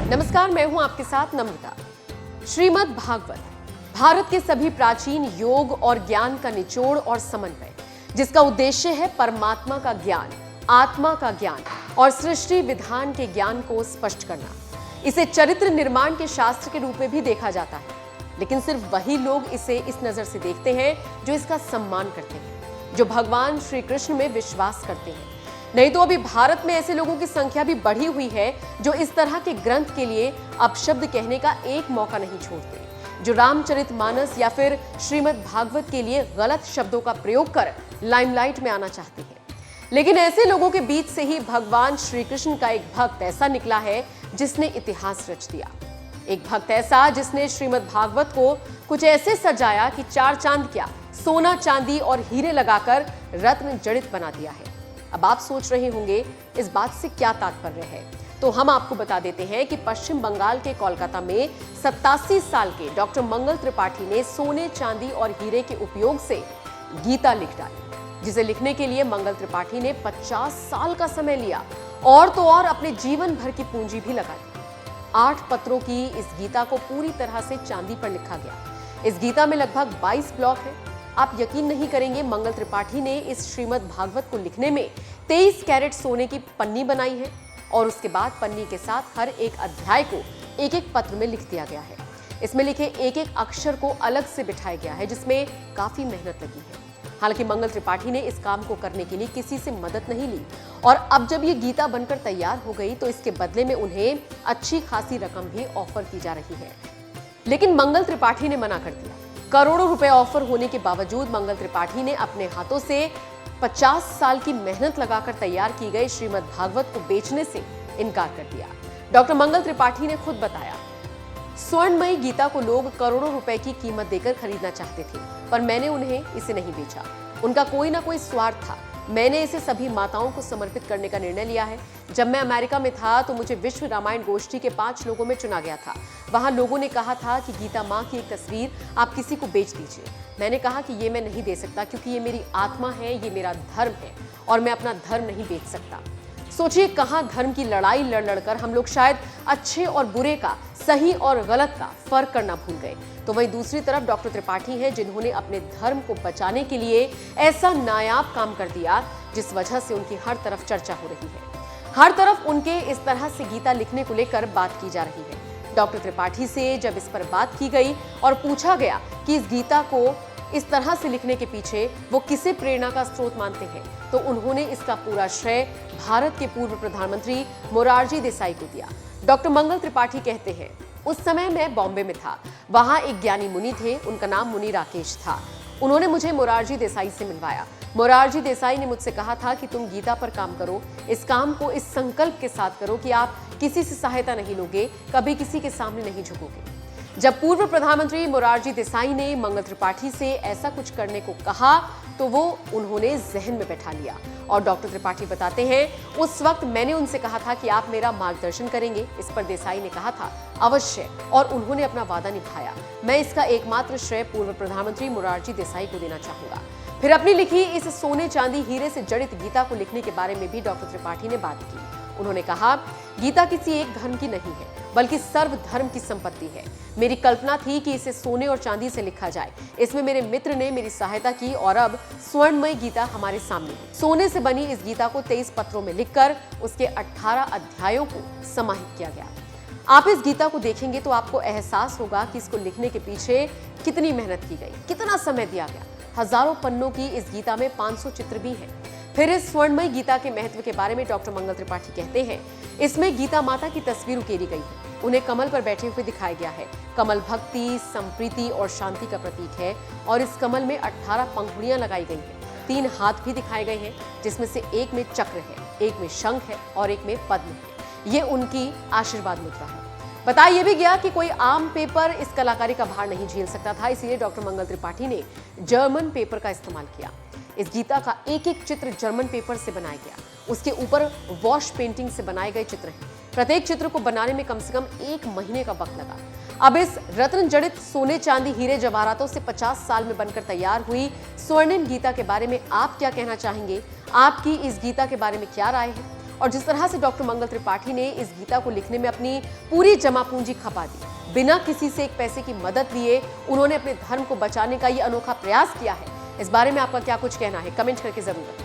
नमस्कार, मैं हूं आपके साथ नम्रता। श्रीमद् भागवत भारत के सभी प्राचीन योग और ज्ञान का निचोड़ और समन्वय, जिसका उद्देश्य है परमात्मा का ज्ञान, आत्मा का ज्ञान और सृष्टि विधान के ज्ञान को स्पष्ट करना। इसे चरित्र निर्माण के शास्त्र के रूप में भी देखा जाता है, लेकिन सिर्फ वही लोग इसे इस नजर से देखते हैं जो इसका सम्मान करते हैं, जो भगवान श्री कृष्ण में विश्वास करते हैं। नहीं तो अभी भारत में ऐसे लोगों की संख्या भी बढ़ी हुई है जो इस तरह के ग्रंथ के लिए अपशब्द कहने का एक मौका नहीं छोड़ते, जो रामचरितमानस या फिर श्रीमद् भागवत के लिए गलत शब्दों का प्रयोग कर लाइमलाइट में आना चाहते हैं। लेकिन ऐसे लोगों के बीच से ही भगवान श्री कृष्ण का एक भक्त ऐसा निकला है जिसने इतिहास रच दिया। एक भक्त ऐसा जिसने श्रीमद् भागवत को कुछ ऐसे सजाया कि चार चांद क्या, सोना चांदी और हीरे लगाकर रत्न जड़ित बना दिया है। अब आप सोच रहे होंगे इस बात से क्या तात्पर्य है, तो हम आपको बता देते हैं कि पश्चिम बंगाल के कोलकाता में 87 साल के डॉक्टर मंगल त्रिपाठी ने सोने चांदी और हीरे के उपयोग से गीता लिख डाली, जिसे लिखने के लिए मंगल त्रिपाठी ने 50 साल का समय लिया और तो और अपने जीवन भर की पूंजी भी लगा दी। 8 पत्रों की इस गीता को पूरी तरह से चांदी पर लिखा गया। इस गीता में लगभग 22 ब्लॉक है। आप यकीन नहीं करेंगे, मंगल त्रिपाठी ने इस श्रीमद् भागवत को लिखने में 23 कैरेट सोने की पन्नी बनाई है और उसके बाद पन्नी के साथ हर एक अध्याय को एक एक पत्र में लिख दिया गया है। इसमें लिखे एक एक अक्षर को अलग से बिठाया गया है, जिसमें काफी मेहनत लगी है। हालांकि मंगल त्रिपाठी ने इस काम को करने के लिए किसी से मदद नहीं ली और अब जब ये गीता बनकर तैयार हो गई तो इसके बदले में उन्हें अच्छी खासी रकम भी ऑफर की जा रही है। लेकिन मंगल त्रिपाठी ने मना कर दिया। करोड़ों रुपए ऑफर होने के बावजूद मंगल त्रिपाठी ने अपने हाथों से 50 साल की मेहनत लगाकर तैयार की गई श्रीमद् भागवत को बेचने से इनकार कर दिया। डॉक्टर मंगल त्रिपाठी ने खुद बताया, स्वर्णमयी गीता को लोग करोड़ों रुपए की कीमत देकर खरीदना चाहते थे, पर मैंने उन्हें इसे नहीं बेचा। उनका कोई ना कोई स्वार्थ था। मैंने इसे सभी माताओं को समर्पित करने का निर्णय लिया है। जब मैं अमेरिका में था तो मुझे विश्व रामायण गोष्ठी के 5 लोगों में चुना गया था। वहां लोगों ने कहा था कि गीता माँ की एक तस्वीर आप किसी को बेच दीजिए। मैंने कहा कि ये मैं नहीं दे सकता, क्योंकि ये मेरी आत्मा है, ये मेरा धर्म है और मैं अपना धर्म नहीं बेच सकता। सोचिए, कहाँ धर्म की लड़ाई लड़ लड़कर हम लोग शायद अच्छे और बुरे का, सही और गलत का फर्क करना भूल गए। तो वहीं दूसरी तरफ डॉक्टर त्रिपाठी हैं जिन्होंने अपने धर्म को बचाने के लिए ऐसा नायाब काम कर दिया जिस वजह से उनकी हर तरफ चर्चा हो रही है। हर तरफ उनके इस तरह से गीता लिखने को लेकर बात की जा रही है। डॉक्टर त्रिपाठी से जब इस पर बात की गई और पूछा गया कि इस गीता को इस तरह से लिखने के पीछे वो किसे प्रेरणा का स्रोत मानते हैं, तो उन्होंने इसका पूरा श्रेय भारत के पूर्व प्रधानमंत्री मोरारजी देसाई को दिया। डॉक्टर मंगल त्रिपाठी कहते हैं, उस समय मैं बॉम्बे में था। वहां एक ज्ञानी मुनि थे, उनका नाम मुनि राकेश था। उन्होंने मुझे मोरारजी देसाई से मिलवाया। मोरारजी देसाई ने मुझसे कहा था कि तुम गीता पर काम करो। इस काम को इस संकल्प के साथ करो कि आप किसी से सहायता नहीं लोगे, कभी किसी के सामने नहीं झुकोगे। जब पूर्व प्रधानमंत्री मोरारजी देसाई ने मंगल त्रिपाठी से ऐसा कुछ करने को कहा तो वो उन्होंने जहन में बैठा लिया। और डॉक्टर त्रिपाठी बताते हैं, उस वक्त मैंने उनसे कहा था कि आप मेरा मार्गदर्शन करेंगे। इस पर देसाई ने कहा था अवश्य, और उन्होंने अपना वादा निभाया। मैं इसका एकमात्र श्रेय पूर्व प्रधानमंत्री मोरारजी देसाई को देना चाहूंगा। फिर अपनी लिखी इस सोने चांदी हीरे से जड़ित गीता को लिखने के बारे में भी डॉक्टर त्रिपाठी ने बात की। उन्होंने कहा, गीता किसी एक धर्म की नहीं है, बल्कि सर्व धर्म की संपत्ति है। मेरी कल्पना थी कि इसे सोने और चांदी से लिखा जाए। इसमें मेरे मित्र ने मेरी सहायता की और अब स्वर्णमय गीता हमारे सामने है। सोने से बनी इस गीता को 23 पत्रों में लिखकर उसके 18 अध्यायों को समाहित किया गया। आप इस गीता को देखेंगे तो आपको एहसास होगा कि इसको लिखने के पीछे कितनी मेहनत की गई, कितना समय दिया गया। हजारों पन्नों की इस गीता में 500 चित्र भी हैं। फिर इस स्वर्णमयी गीता के महत्व के बारे में डॉक्टर मंगल त्रिपाठी कहते हैं, इसमें गीता माता की तस्वीर उकेरी गई है। उन्हें कमल पर बैठे हुए दिखाया गया है। कमल भक्ति, संप्रीति और शांति का प्रतीक है और इस कमल में 18 पंखुड़ियां लगाई गई हैं। 3 हाथ भी दिखाए गए हैं, जिसमें से एक में चक्र है, एक में शंख है और एक में पद्म है। ये उनकी आशीर्वाद मुद्रा है। बताया यह भी गया कि कोई आम पेपर इस कलाकारी का भार नहीं झेल सकता था, इसलिए डॉक्टर मंगल त्रिपाठी ने जर्मन पेपर का इस्तेमाल किया। इस गीता का एक एक चित्र जर्मन पेपर से बनाया गया। उसके ऊपर वॉश पेंटिंग से बनाए गए चित्र हैं। प्रत्येक चित्र को बनाने में कम से कम 1 महीने का वक्त लगा। अब इस रत्न जड़ित सोने चांदी हीरे जवाहरातों से 50 साल में बनकर तैयार हुई स्वर्णिम गीता के बारे में आप क्या कहना चाहेंगे? आपकी इस गीता के बारे में क्या राय है? और जिस तरह से डॉक्टर मंगल त्रिपाठी ने इस गीता को लिखने में अपनी पूरी जमा पूंजी खपा दी, बिना किसी से एक पैसे की मदद लिए उन्होंने अपने धर्म को बचाने का ये अनोखा प्रयास किया है। इस बारे में आपका क्या कुछ कहना है, कमेंट करके जरूर बताएं।